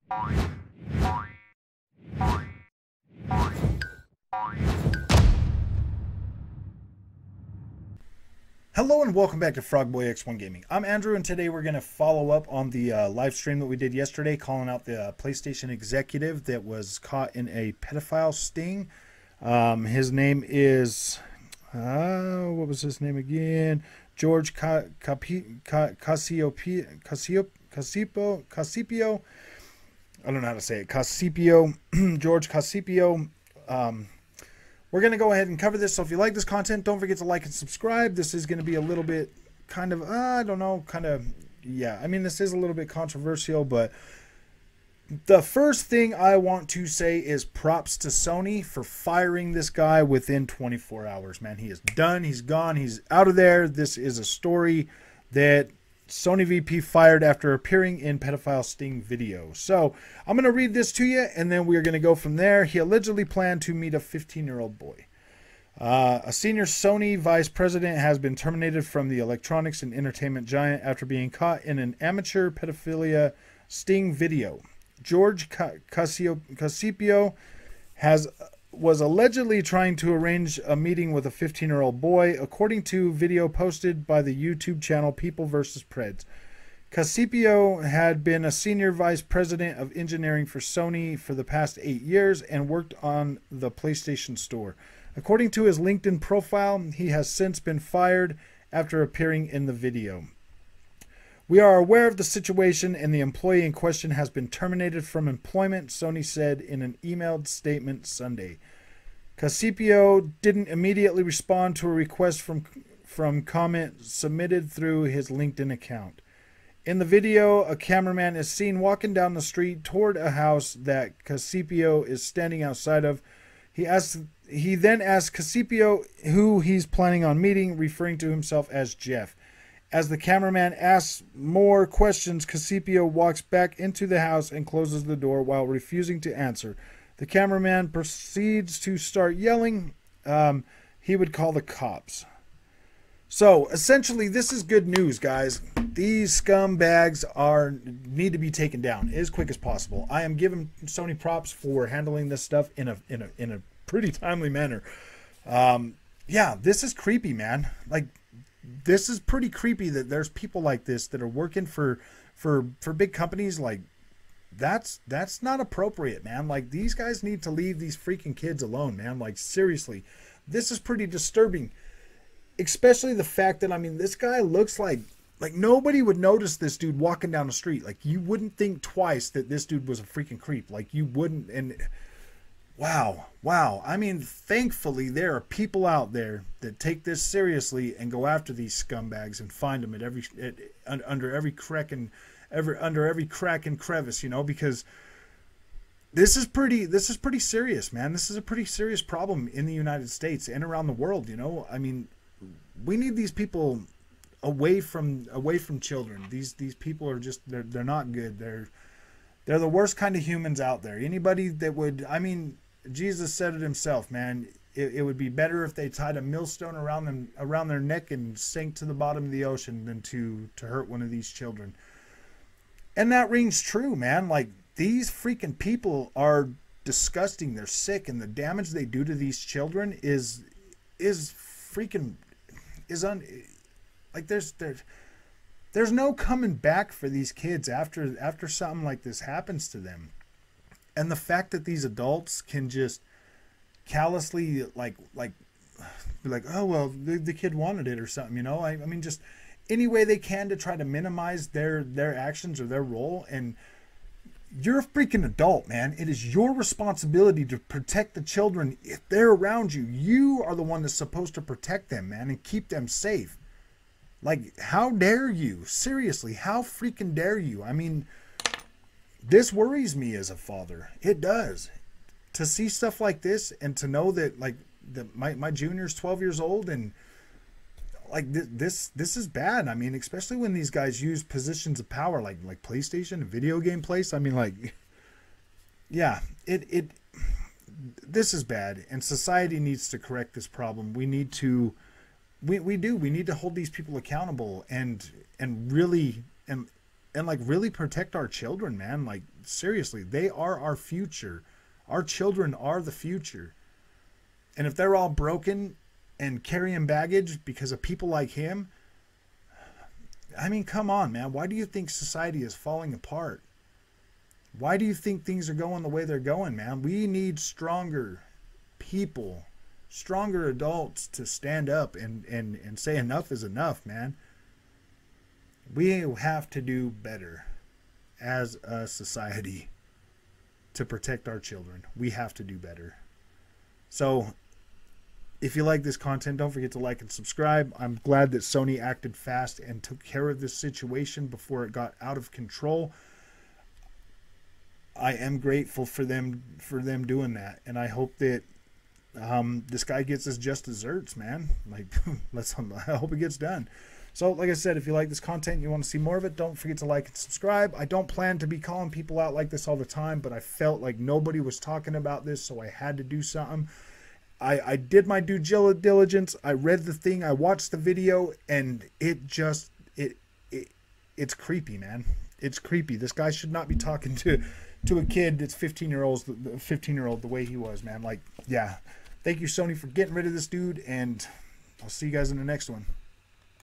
Hello and welcome back to Frogboy X1 Gaming. I'm Andrew, and today we're going to follow up on the live stream that we did yesterday, calling out the PlayStation executive that was caught in a pedophile sting. His name is, what was his name again? George Casipio. I don't know how to say it. Casipio, George Casipio. We're going to go ahead and cover this. So if you like this content, don't forget to like and subscribe. This is going to be a little bit kind of, I don't know, yeah. I mean, this is a little bit controversial, but the first thing I want to say is props to Sony for firing this guy within 24 hours, man. He is done. He's gone. He's out of there. This is a story that Sony VP fired after appearing in pedophile sting video. So I'm going to read this to you, and then we're going to go from there. He allegedly planned to meet a 15-year-old boy. A senior Sony vice president has been terminated from the electronics and entertainment giant after being caught in an amateur pedophilia sting video. George Casipio was allegedly trying to arrange a meeting with a 15-year-old boy, according to video posted by the YouTube channel People vs. Preds. Casipio had been a senior vice president of engineering for Sony for the past 8 years and worked on the PlayStation Store. According to his LinkedIn profile, he has since been fired after appearing in the video. We are aware of the situation, and the employee in question has been terminated from employment, Sony said in an emailed statement Sunday. Casipio didn't immediately respond to a request from comment submitted through his LinkedIn account. In the video, a cameraman is seen walking down the street toward a house that Casipio is standing outside of. He then asks Casipio who he's planning on meeting, referring to himself as Jeff. As the cameraman asks more questions, Casipio walks back into the house and closes the door while refusing to answer. The cameraman proceeds to start yelling. He would call the cops. So, essentially, this is good news, guys. These scumbags need to be taken down as quick as possible. I am giving Sony props for handling this stuff in a pretty timely manner. Yeah, this is creepy, man. Like, this is pretty creepy that there's people like this that are working for big companies. Like, that's not appropriate, man. Like, these guys need to leave these freaking kids alone, man. Like, seriously, this is pretty disturbing, especially the fact that, I mean, this guy looks like nobody would notice this dude walking down the street. Like, you wouldn't think twice that this dude was a freaking creep. Like, you wouldn't. And wow. I mean, thankfully, there are people out there that take this seriously and go after these scumbags and find them under every crack and crevice, you know, because this is pretty serious, man. This is a pretty serious problem in the United States and around the world, you know. I mean, we need these people away from children. These people are just they're not good. They're the worst kind of humans out there. Anybody that would, I mean, Jesus said it himself, man. It would be better if they tied a millstone around their neck and sank to the bottom of the ocean than to hurt one of these children. And that rings true, man. Like, these freaking people are disgusting. They're sick, and the damage they do to these children is like, there's no coming back for these kids after something like this happens to them. And the fact that these adults can just callously be like, oh, well, the kid wanted it or something, you know? I mean, just any way they can to try to minimize their actions or their role. And you're a freaking adult, man. It is your responsibility to protect the children. If they're around you, you are the one that's supposed to protect them, man, and keep them safe. Like, how dare you? Seriously, how freaking dare you? I mean, this worries me as a father. It does. To see stuff like this and to know that, like, my junior's 12 years old, and like this is bad. I mean, especially when these guys use positions of power like PlayStation and video game place. I mean, like, yeah, this is bad, and society needs to correct this problem. We need to we need to hold these people accountable and really and like really protect our children, man. Like seriously, they are our future. Our children are the future. And if they're all broken and carrying baggage because of people like him, I mean, come on, man. Why do you think society is falling apart? Why do you think things are going the way they're going, man? We need stronger people, stronger adults to stand up and say enough is enough, man. We have to do better as a society to protect our children. We have to do better. So if you like this content, don't forget to like and subscribe. I'm glad that Sony acted fast and took care of this situation before it got out of control. I am grateful for them doing that, and I hope that this guy gets his just desserts, man. Like, I hope it gets done. So, like I said, if you like this content, you want to see more of it, don't forget to like and subscribe. I don't plan to be calling people out like this all the time, but I felt like nobody was talking about this, so I had to do something. I did my due diligence. I read the thing. I watched the video, and it's creepy, man. It's creepy. This guy should not be talking to a kid that's 15-year-old the way he was, man. Like, yeah. Thank you, Sony, for getting rid of this dude, and I'll see you guys in the next one.